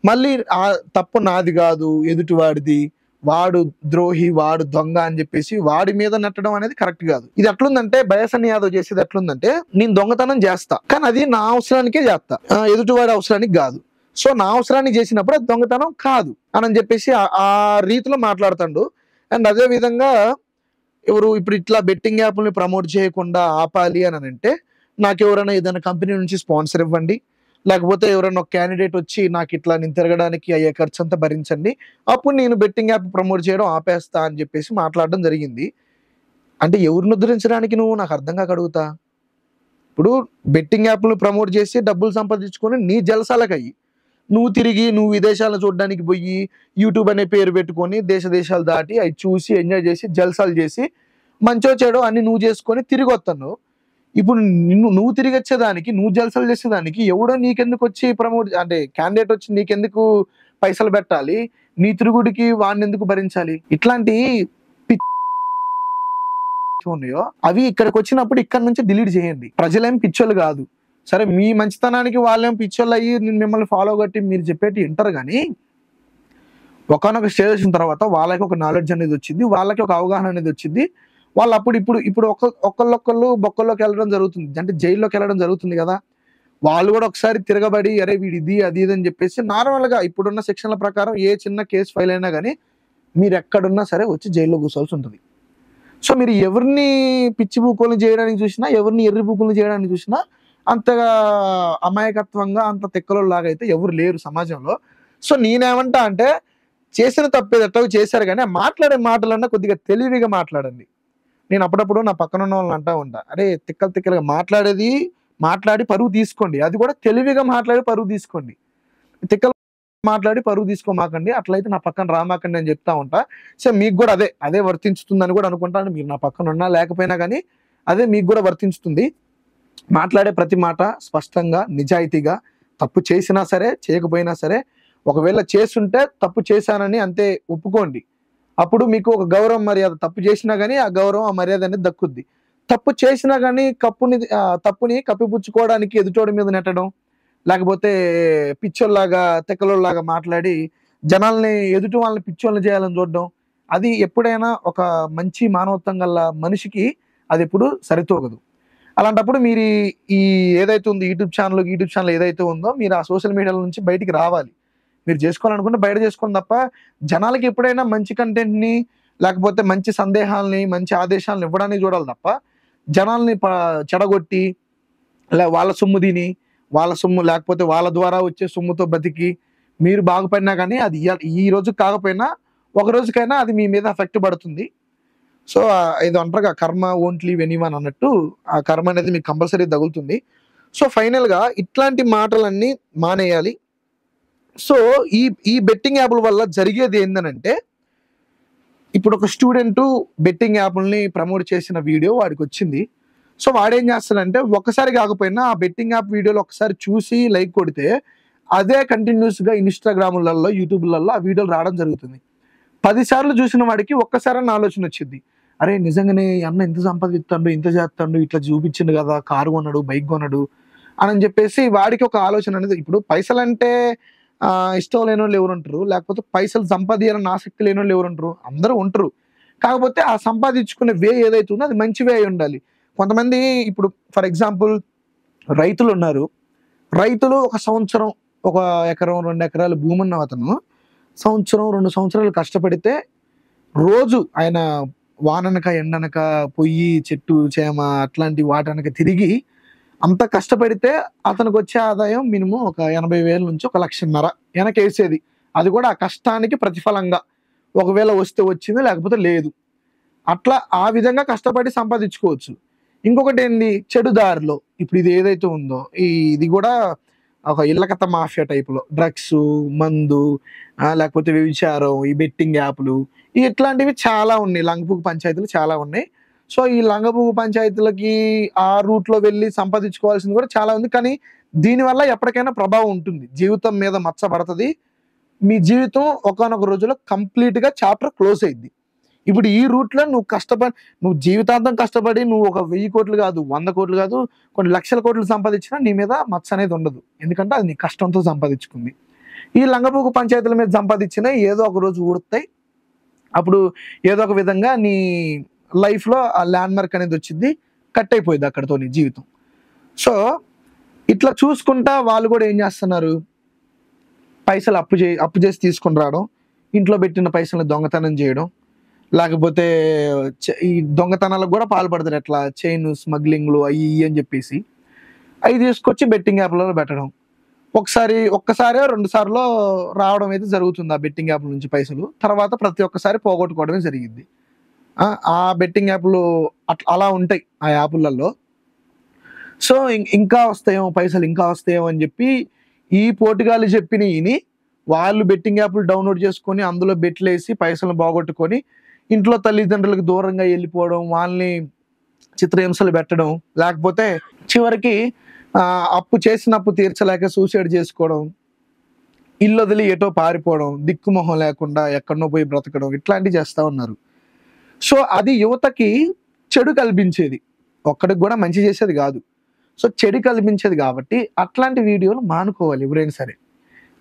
Speaker 1: మళ్ళీ ఆ తప్పు నాది కాదు ఎదుటివాడిది, వాడు ద్రోహి, వాడు దొంగ అని చెప్పేసి వాడి మీద నెట్టడం అనేది కరెక్ట్ కాదు. ఇది ఎట్లుందంటే బయసన్ యాదవ్ చేసేది ఎట్లుందంటే, నేను దొంగతనం చేస్తా కానీ అది నా అవసరానికే చేస్తా, ఎదుటివాడి అవసరానికి కాదు. సో నా అవసరానికి చేసినప్పుడు అది దొంగతనం కాదు అని చెప్పేసి ఆ రీతిలో మాట్లాడుతాడు. అండ్ అదే విధంగా ఇప్పుడు ఇట్లా బెట్టింగ్ యాప్ని ప్రమోట్ చేయకుండా ఆపాలి అని అంటే, నాకు ఎవరైనా ఏదైనా కంపెనీ నుంచి స్పాన్సర్ ఇవ్వండి, లేకపోతే ఎవరైనా ఒక క్యాండిడేట్ వచ్చి నాకు ఇట్లా నేను తిరగడానికి అయ్యే ఖర్చు అంతా భరించండి, అప్పుడు నేను బెట్టింగ్ యాప్ ప్రమోట్ చేయడం ఆపేస్తా అని చెప్పేసి మాట్లాడడం జరిగింది. అంటే ఎవరిని ఉద్ధరించడానికి నువ్వు, నాకు అర్థం కాక అడుగుతా. ఇప్పుడు బెట్టింగ్ యాప్ను ప్రమోట్ చేసి డబ్బులు సంపాదించుకొని నీ జలసాలకయ్యి నువ్వు విదేశాలను చూడడానికి పోయి యూట్యూబ్ అనే పేరు పెట్టుకొని దేశాలు దాటి అవి చూసి ఎంజాయ్ చేసి జల్సాలు చేసి మంచో చెడో అన్ని నువ్వు చేసుకొని తిరిగి వస్తాను. ఇప్పుడు నువ్వు తిరిగి వచ్చేదానికి, నువ్వు జల్సాలు చేసేదానికి ఎవడో నీకెందుకు వచ్చి ప్రమోట్ అంటే క్యాండిడేట్ వచ్చి నీకెందుకు పైసలు పెట్టాలి, నీ తిరుగుడికి వాడిని ఎందుకు భరించాలి? ఇట్లాంటి ఉన్నాయో అవి ఇక్కడికి వచ్చినప్పుడు ఇక్కడ నుంచి డిలీట్ చేయండి. ప్రజలేం పిచ్చోళ్ళు కాదు. సరే మీ మంచితనానికి వాళ్ళేం పిచ్చోళ్ళు అయ్యి మిమ్మల్ని ఫాలో కట్టి మీరు చెప్పేటి వింటారు, కానీ ఒకనొక స్టేజ్ వచ్చిన తర్వాత వాళ్ళకి ఒక నాలెడ్జ్ అనేది వచ్చింది, వాళ్ళకి ఒక అవగాహన అనేది వచ్చింది. వాళ్ళు ఇప్పుడు ఒకళ్ళొక్కళ్ళు బొక్కల్లోకి వెళ్ళడం జరుగుతుంది, అంటే జైల్లోకి వెళ్ళడం జరుగుతుంది కదా. వాళ్ళు కూడా ఒకసారి తిరగబడి అరే వీడి ఇది అది ఇది అని చెప్పేసి నార్మల్గా ఇప్పుడున్న సెక్షన్ల ప్రకారం ఏ చిన్న కేసు ఫైల్ అయినా కానీ మీరు ఎక్కడున్నా సరే వచ్చి జైల్లో కూర్చోవాల్సి ఉంటుంది. సో మీరు ఎవరిని పిచ్చి బూకోలు చేయడానికి చూసినా, ఎవరిని ఎర్రి బూకులు చేయడానికి చూసినా అంతగా అమాయకత్వంగా అంత తెక్కలోలాగా అయితే ఎవరు లేరు సమాజంలో. సో నేనేమంటా అంటే, చేసిన తప్పేది ఎట్టో చేశారు కానీ మాట్లాడే మాటలన్నా కొద్దిగా తెలివిగా మాట్లాడండి. నేను అప్పుడప్పుడు నా పక్కన ఉన్న వాళ్ళని అంటా ఉంటా, అరే తిక్కలుగా మాట్లాడి పరువు తీసుకోండి, అది కూడా తెలివిగా మాట్లాడి పరువు తీసుకోండి. తిక్కలు మాట్లాడి పరువు తీసుకోమాకండి, అట్లయితే నా పక్కన రామాకండి అని చెప్తా ఉంటా. సో మీకు కూడా అదే వర్తించుతుందని కూడా అనుకుంటాను. మీరు నా పక్కన ఉన్నా లేకపోయినా కానీ అదే మీకు కూడా వర్తించుతుంది. మాట్లాడే ప్రతి మాట స్పష్టంగా నిజాయితీగా, తప్పు చేసినా సరే చేయకపోయినా సరే, ఒకవేళ చేస్తుంటే తప్పు చేశానని అంతే ఒప్పుకోండి. అప్పుడు మీకు ఒక గౌరవం మర్యాద, తప్పు చేసినా కానీ ఆ గౌరవం ఆ మర్యాద అనేది దక్కుద్ది. తప్పు చేసినా కానీ తప్పుని కప్పిపుచ్చుకోవడానికి ఎదుటోడి మీద నెట్టడం, లేకపోతే పిచ్చోళ్ళలాగా తెక్కలోళ్ళలాగా మాట్లాడి జనాల్ని ఎదుటి వాళ్ళని పిచ్చోళ్ళని చేయాలని చూడడం, అది ఎప్పుడైనా ఒక మంచి మానవత్వం గల మనిషికి అది ఎప్పుడు సరితూగదు. అలాంటప్పుడు మీరు ఈ ఏదైతే ఉందో యూట్యూబ్ ఛానల్ ఏదైతే ఉందో మీరు ఆ సోషల్ మీడియాల నుంచి బయటికి రావాలి. మీరు చేసుకోవాలనుకుంటే బయట చేసుకోండి తప్ప జనాలకి ఎప్పుడైనా మంచి కంటెంట్ని లేకపోతే మంచి సందేహాలని మంచి ఆదేశాలను ఇవ్వడానికి చూడాలి తప్ప జనాల్ని చెడగొట్టి వాళ్ళ సొమ్ము తిని వాళ్ళ సొమ్ము లేకపోతే వాళ్ళ ద్వారా వచ్చే సొమ్ముతో బతికి మీరు బాగుపడినా కానీ అది ఈ రోజు కాకపోయినా ఒక రోజుకైనా అది మీ మీద ఎఫెక్ట్ పడుతుంది. సో ఇది అంటారుగా కర్మ వోంట్ లీవ్ ఎనీవన్ అన్నట్టు ఆ కర్మ అనేది మీకు కంపల్సరీ తగులుతుంది. సో ఫైనల్గా ఇట్లాంటి మాటలన్నీ మానేయాలి. సో ఈ బెట్టింగ్ యాప్ల వల్ల జరిగేది ఏంటంటే, ఇప్పుడు ఒక స్టూడెంట్ బెట్టింగ్ యాప్ని ప్రమోట్ చేసిన వీడియో వాడికి వచ్చింది. సో వాడేం చేస్తాడంటే ఒకసారి కాకపోయినా ఆ బెట్టింగ్ యాప్ వీడియోలు ఒకసారి చూసి లైక్ కొడితే అదే కంటిన్యూస్గా ఇన్స్టాగ్రాములలో యూట్యూబ్లలో ఆ వీడియోలు రావడం జరుగుతుంది. 10 సార్లు చూసిన వాడికి ఒక్కసారి ఆలోచన వచ్చింది, అరే నిజంగానే అన్న ఇంత సంపాదిస్తాడు, ఇంత చేస్తాడు, ఇట్లా చూపించిండు కదా, కారు కొన్నాడు, బైక్ కొన్నాడు అని చెప్పేసి వాడికి ఒక ఆలోచన అనేది. ఇప్పుడు పైసలు అంటే ఇష్టం లేని వాళ్ళు ఎవరు ఉంటారు, లేకపోతే పైసలు సంపాదించాలని ఆసక్తి లేని వాళ్ళు ఎవరు ఉంటారు, అందరూ ఉంటారు. కాకపోతే ఆ సంపాదించుకునే వే ఏదైతే ఉందో అది మంచి వే అయి ఉండాలి. కొంతమంది ఇప్పుడు ఫర్ ఎగ్జాంపుల్ రైతులు ఉన్నారు, రైతులు ఒక సంవత్సరం 1 ఎకరం 2 ఎకరాల భూమి ఉన్న అతను సంవత్సరం 2 సంవత్సరాలు కష్టపడితే రోజు ఆయన వాననక ఎండనక పొయ్యి చెట్టు చేమ అట్లాంటి వాటనక తిరిగి అంత కష్టపడితే అతనికి వచ్చే ఆదాయం మినిమం ఒక 80,000 నుంచి 1,00,000 వెనకేసేది. అది కూడా ఆ కష్టానికి ప్రతిఫలంగా, ఒకవేళ వస్తే వచ్చింది లేకపోతే లేదు, అట్లా ఆ విధంగా కష్టపడి సంపాదించుకోవచ్చు. ఇంకొకటి ఏంది, చెడు దారిలో ఇప్పుడు ఇది ఏదైతే ఉందో ఇది కూడా ఒక ఇళ్ళకత్త మాఫియా టైప్‌లో డ్రగ్స్, మందు, లేకపోతే వ్యభిచారం, ఈ బెట్టింగ్ యాప్‌లు ఇట్లాంటివి చాలా ఉన్నాయి. లంగపువ్వు పంచాయతీలు చాలా ఉన్నాయి. సో, ఈ లంగపువ్వు పంచాయతీలకి ఆ రూట్‌లో వెళ్లి సంపాదించుకోవాల్సింది కూడా చాలా ఉంది. కానీ దీనివల్ల ఎప్పటికైనా ప్రభావం ఉంటుంది. జీవితం మీద మచ్చ పడతది. మీ జీవితం ఒకానొక రోజులో కంప్లీట్‌గా చాప్టర్ క్లోజ్ అయిద్ది. ఇప్పుడు ఈ రూట్‌లో నువ్వు జీవితాంతం కష్టపడి నువ్వు ఒక 1000,00,00,000 కాదు, 100,00,00,000 కాదు, కొన్ని లక్షల కోట్లు సంపాదించినా నీ మీద మచ్చ అనేది ఉండదు. ఎందుకంటే అది నీ కష్టంతో సంపాదించుకుంది. ఈ లంగపువ్వు పంచాయతీల మీద సంపాదించినయి ఏదో ఒక రోజు ఊడుతాయి. అప్పుడు ఏదో ఒక విధంగా నీ లైఫ్‌లో ఆ ల్యాండ్ మార్క్ అనేది వచ్చిద్ది. కట్ అయిపోయిద్ది అక్కడితో నీ జీవితం. సో, ఇట్లా చూసుకుంటా వాళ్ళు కూడా ఏం చేస్తున్నారు, పైసలు అప్పు చేసి తీసుకొని రావడం, ఇంట్లో పెట్టిన పైసల్ని దొంగతనం చేయడం, లేకపోతే ఈ దొంగతనాలకు కూడా పాల్పడతారు. ఎట్లా చైన్ స్మగ్లింగ్‌లు అయ్యి ఇయ్యి అని చెప్పేసి. అయి తీసుకొచ్చి బెట్టింగ్ యాప్‌లలో పెట్టడం. ఒక్కసారో, 2 సార్లో రావడం అయితే జరుగుతుంది ఆ బెట్టింగ్ యాప్‌ల నుంచి పైసలు. తర్వాత ప్రతి ఒక్కసారి పోగొట్టుకోవడమే జరిగిద్ది. ఆ బెట్టింగ్ యాప్‌లు అలా ఉంటాయి ఆ యాపులలో. సో, ఇంకా వస్తాయేమో పైసలు, ఇంకా వస్తాయేమో అని చెప్పి ఈ పోటుగాళ్ళు చెప్పినయి ఇని వాళ్ళు బెట్టింగ్ యాప్‌లు డౌన్‌లోడ్ చేసుకొని అందులో బెట్లేసి పైసలను పోగొట్టుకొని ఇంట్లో తల్లిదండ్రులకు దూరంగా ఎళ్ళిపోవడం, వాళ్ళని చిత్రహింసలు పెట్టడం, లేకపోతే చివరికి చేసిన అప్పు తీర్చలేక సూసైడ్ చేసుకోవడం, ఇల్లొదిలి ఎటో పారిపోవడం, దిక్కుమొహం లేకుండా ఎక్కడనో పోయి బ్రతకడం ఇట్లాంటివి చేస్తా ఉన్నారు. సో, అది యువతకి చెడు కల్పించేది. ఒక్కడికి కూడా మంచి చేసేది కాదు. సో, చెడు కల్పించేది కాబట్టి అట్లాంటి వీడియోలు మానుకోవాలి ఎవరైనా సరే.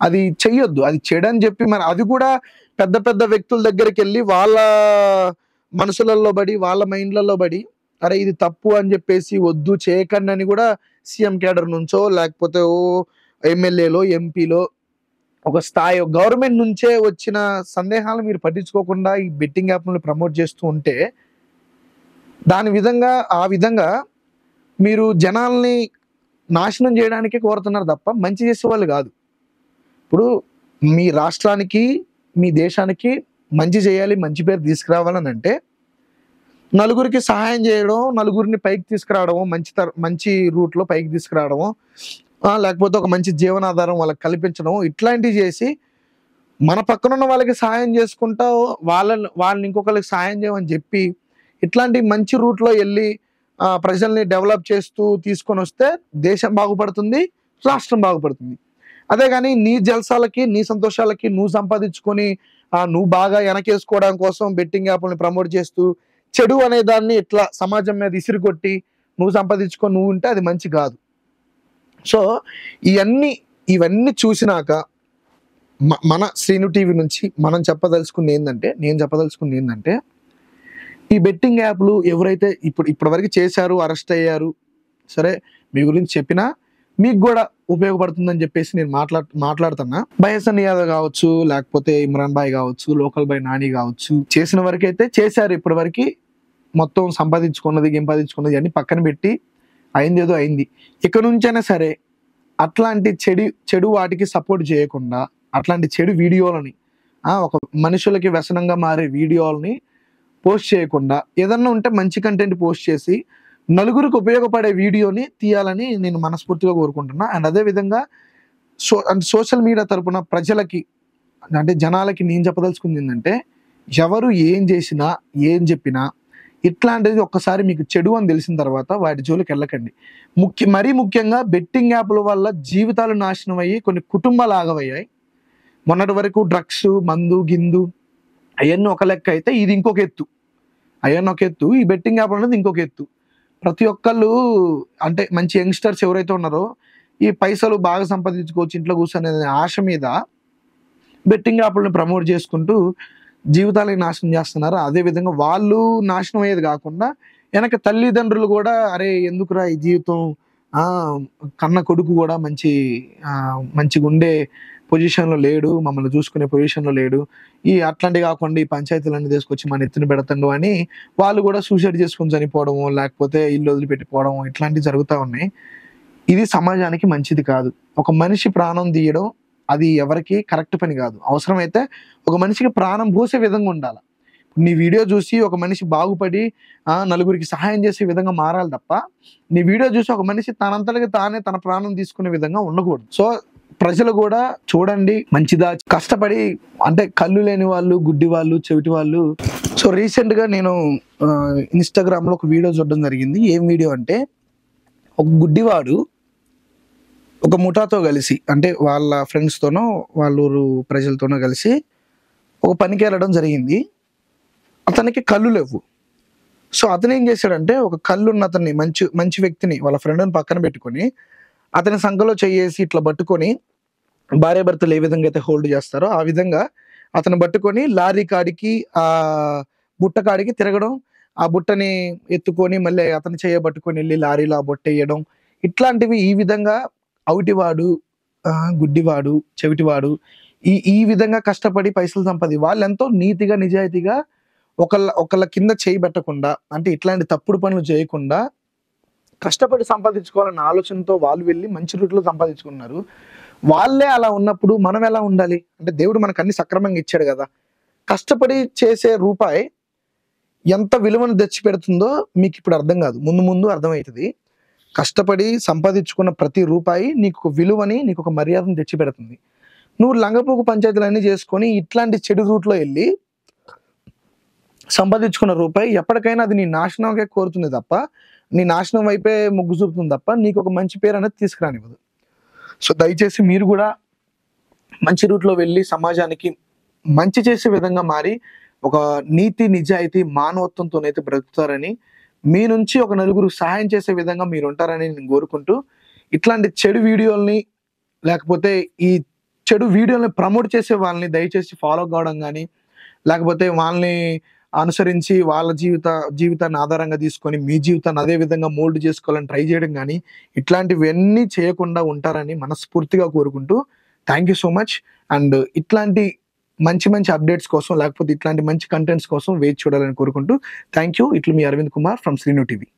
Speaker 1: అది చెయ్యొద్దు. అది చెడని చెప్పి మరి అది కూడా పెద్ద పెద్ద వ్యక్తుల దగ్గరికెళ్ళి వాళ్ళ మనసులలో బడి, వాళ్ళ మైండ్‌లలో బడి, అరే ఇది తప్పు అని చెప్పేసి వద్దు చేయకండి అని కూడా సీఎం క్యాడర్ నుంచో లేకపోతే ఎమ్మెల్యేలో, ఎంపీలో ఒక స్థాయి గవర్నమెంట్ నుంచే వచ్చిన సందేహాలు మీరు పట్టించుకోకుండా ఈ బెట్టింగ్ యాప్‌లను ప్రమోట్ చేస్తూ ఉంటే ఆ విధంగా మీరు జనాల్ని నాశనం చేయడానికే కోరుతున్నారు తప్ప మంచి చేసేవాళ్ళు కాదు. ఇప్పుడు మీ రాష్ట్రానికి, మీ దేశానికి మంచి చేయాలి, మంచి పేరు తీసుకురావాలనంటే నలుగురికి సహాయం చేయడం, నలుగురిని పైకి తీసుకురావడమో, మంచి రూట్‌లో పైకి తీసుకురావడమో, లేకపోతే ఒక మంచి జీవనాధారం వాళ్ళకి కల్పించడం ఇట్లాంటివి చేసి మన పక్కనున్న వాళ్ళకి సహాయం చేసుకుంటా వాళ్ళని ఇంకొకళ్ళకి సహాయం చేయమని చెప్పి ఇట్లాంటి మంచి రూట్‌లో ఎళ్లి ప్రజల్ని డెవలప్ చేస్తూ తీసుకొనొస్తే దేశం బాగుపడుతుంది, రాష్ట్రం బాగుపడుతుంది. అదే గాని నీ జల్సాలకి, నీ సంతోషాలకి నువ్వు సంపాదించుకొని నువ్వు బాగా వెనకేసుకోవడం కోసం బెట్టింగ్ యాప్‌లని ప్రమోట్ చేస్తూ చెడు అనే దాన్ని ఇట్లా సమాజం మీద ఇసిరికొట్టి నువ్వు సంపాదించుకొని నువ్వు ఉంటే అది మంచి కాదు. సో, ఇవన్నీ చూసినాక మన శ్రీను టీవీ నుంచి నేను చెప్పదలుచుకుంది ఏందంటే ఈ బెట్టింగ్ యాప్‌లు ఎవరైతే ఇప్పటివరకు చేశారు, అరెస్ట్ అయ్యారు, సరే మీ గురించి చెప్పినా మీకు కూడా ఉపయోగపడుతుందని చెప్పేసి నేను మాట్లాడుతున్నా. బైహసన్ యాదవ్ కావచ్చు, లేకపోతే ఇమ్రాన్ భాయ్ కావచ్చు, లోకల్ బాయ్ నాని కావచ్చు, చేసిన వరకైతే చేశారు. ఇప్పటివరకు మొత్తం సంపాదించుకున్నది అన్ని పక్కన పెట్టి అయిందేదో అయింది. ఇక నుంచైనా సరే అట్లాంటి చెడు వాటికి సపోర్ట్ చేయకుండా, అట్లాంటి చెడు వీడియోలని ఒక మనుషులకి వ్యసనంగా మారే వీడియోలని పోస్ట్ చేయకుండా ఏదన్నా ఉంటే మంచి కంటెంట్ పోస్ట్ చేసి నలుగురికి ఉపయోగపడే వీడియోని తీయాలని నేను మనస్ఫూర్తిగా కోరుకుంటున్నా. అండ్ అదే విధంగా సోషల్ మీడియా తరపున ప్రజలకి, అంటే జనాలకి నేను చెప్పదలుచుకుంది ఏంటంటే, ఎవరు ఏం చేసినా, ఏం చెప్పినా ఇట్లాంటిది ఒక్కసారి మీకు చెడు అని తెలిసిన తర్వాత వాటి జోలికి వెళ్ళకండి. మరీ ముఖ్యంగా బెట్టింగ్ యాప్ల వల్ల జీవితాలు నాశనం అయ్యి కొన్ని కుటుంబాలు ఆగమయ్యాయి. మొన్నటి వరకు డ్రగ్స్, మందు, గిందు అవన్నీ ఒక లెక్క అయితే ఇది ఇంకొక ఎత్తు. ఈ బెట్టింగ్ యాప్ అనేది ఇంకొక ఎత్తు. ప్రతి ఒక్కళ్ళు అంటే మంచి యంగ్స్టర్స్ ఎవరైతే ఉన్నారో ఈ పైసలు బాగా సంపాదించుకోవచ్చు ఇంట్లో కూర్చొని ఆశ మీద బెట్టింగ్ యాప్లను ప్రమోట్ చేసుకుంటూ జీవితాలని నాశనం చేస్తున్నారు. అదేవిధంగా వాళ్ళు నాశనం అయ్యేది కాకుండా వెనక తల్లిదండ్రులు కూడా అరే ఎందుకురా ఈ జీవితం, కన్న కొడుకు కూడా మంచిగా ఉండే పొజిషన్లో లేడు, మమ్మల్ని చూసుకునే పొజిషన్లో లేడు, అట్లాంటివి కాకుండా ఈ పంచాయతీలన్నీ తీసుకొచ్చి మన ఎత్తున పెడతాడు అని వాళ్ళు కూడా సూసైడ్ చేసుకొని చనిపోవడము, లేకపోతే ఇల్లు వదిలిపెట్టిపోవడం ఇట్లాంటివి జరుగుతూ ఉన్నాయి. ఇది సమాజానికి మంచిది కాదు. ఒక మనిషి ప్రాణం తీయడం అది ఎవరికి కరెక్ట్ పని కాదు. అవసరమైతే ఒక మనిషికి ప్రాణం పోసే విధంగా ఉండాలి. నీ వీడియో చూసి ఒక మనిషి బాగుపడి నలుగురికి సహాయం చేసే విధంగా మారాలి తప్ప, నీ వీడియో చూసి ఒక మనిషి తనంతటికి తానే తన ప్రాణం తీసుకునే విధంగా ఉండకూడదు. సో ప్రజలు కూడా చూడండి, మంచిదా, కష్టపడి అంటే కళ్ళు లేని వాళ్ళు, గుడ్డి వాళ్ళు, చెవిటి వాళ్ళు. సో రీసెంట్గా నేను ఇన్స్టాగ్రామ్లో ఒక వీడియో చూడడం జరిగింది. ఏం వీడియో అంటే, ఒక గుడ్డివాడు ఒక ముఠాతో కలిసి, అంటే వాళ్ళ ఫ్రెండ్స్తోనో వాళ్ళ ఊరు ప్రజలతోనో కలిసి ఒక పనికి వెళ్ళడం జరిగింది. అతనికి కళ్ళు లేవు. సో అతను ఏం చేశాడంటే, ఒక కళ్ళు ఉన్న అతన్ని, మంచి వ్యక్తిని, వాళ్ళ ఫ్రెండ్ని పక్కన పెట్టుకొని అతని సంఖలో చెయ్యేసి ఇట్లా పట్టుకొని, భార్యాభర్తలు ఏ విధంగా అయితే హోల్డ్ చేస్తారో ఆ విధంగా అతను పట్టుకొని లారీ కాడికి, ఆ బుట్ట కాడికి తిరగడం, ఆ బుట్టని ఎత్తుకొని మళ్ళీ అతను చేయబట్టుకొని వెళ్ళి లారీలో ఆ బుట్ట వేయడం, ఇట్లాంటివి. ఈ విధంగా అవుటివాడు, గుడ్డివాడు, చెవిటివాడు ఈ విధంగా కష్టపడి పైసలు వాళ్ళు ఎంతో నీతిగా, నిజాయితీగా ఒకళ్ళ కింద చేయి పెట్టకుండా, అంటే ఇట్లాంటి తప్పుడు పనులు చేయకుండా కష్టపడి సంపాదించుకోవాలన్న ఆలోచనతో వాళ్ళు వెళ్ళి మంచి రూట్లో సంపాదించుకున్నారు. వాళ్ళే అలా ఉన్నప్పుడు మనం ఎలా ఉండాలి? అంటే దేవుడు మనకు అన్ని సక్రమంగా ఇచ్చాడు కదా. కష్టపడి చేసే రూపాయి ఎంత విలువను తెచ్చి పెడుతుందో మీకు ఇప్పుడు అర్థం కాదు, ముందు ముందు అర్థమవుతుంది. కష్టపడి సంపాదించుకున్న ప్రతి రూపాయి నీకు ఒక విలువని, నీకు ఒక మర్యాదను తెచ్చి పెడుతుంది. నువ్వు లంగపోకు పంచాయతీలన్నీ చేసుకొని ఇట్లాంటి చెడు రూట్లో వెళ్ళి సంపాదించుకున్న రూపాయి ఎప్పటికైనా అది నీ నాశనంగా కోరుతుంది తప్ప, నీ నాశనం వైపే మొగ్గు చూపుతుంది తప్ప నీకు ఒక మంచి పేరు అనేది తీసుకురానివ్వదు. సో దయచేసి మీరు కూడా మంచి రూట్లో వెళ్ళి సమాజానికి మంచి చేసే విధంగా మారి ఒక నీతి, నిజాయితీ, మానవత్వంతోనైతే బ్రతుకుతారని, మీ నుంచి ఒక నలుగురు సహాయం చేసే విధంగా మీరు ఉంటారని నేను కోరుకుంటూ, ఇట్లాంటి చెడు వీడియోల్ని, లేకపోతే ఈ చెడు వీడియోల్ని ప్రమోట్ చేసే వాళ్ళని దయచేసి ఫాలో కావడం కానీ, లేకపోతే వాళ్ళని అనుసరించి వాళ్ళ జీవితాన్ని ఆధారంగా తీసుకొని మీ జీవితాన్ని అదే విధంగా మోల్డ్ చేసుకోవాలని ట్రై చేయడం కానీ, ఇట్లాంటివన్నీ చేయకుండా ఉంటారని మనస్ఫూర్తిగా కోరుకుంటూ, thank you so much. And ఇట్లాంటి మంచి అప్డేట్స్ కోసం, లేకపోతే ఇట్లాంటి మంచి కంటెంట్స్ కోసం వేచి చూడాలని కోరుకుంటూ, థ్యాంక్ యూ. ఇట్లు మీ అరవింద్ కుమార్ ఫ్రమ్ శ్రీను టీవీ.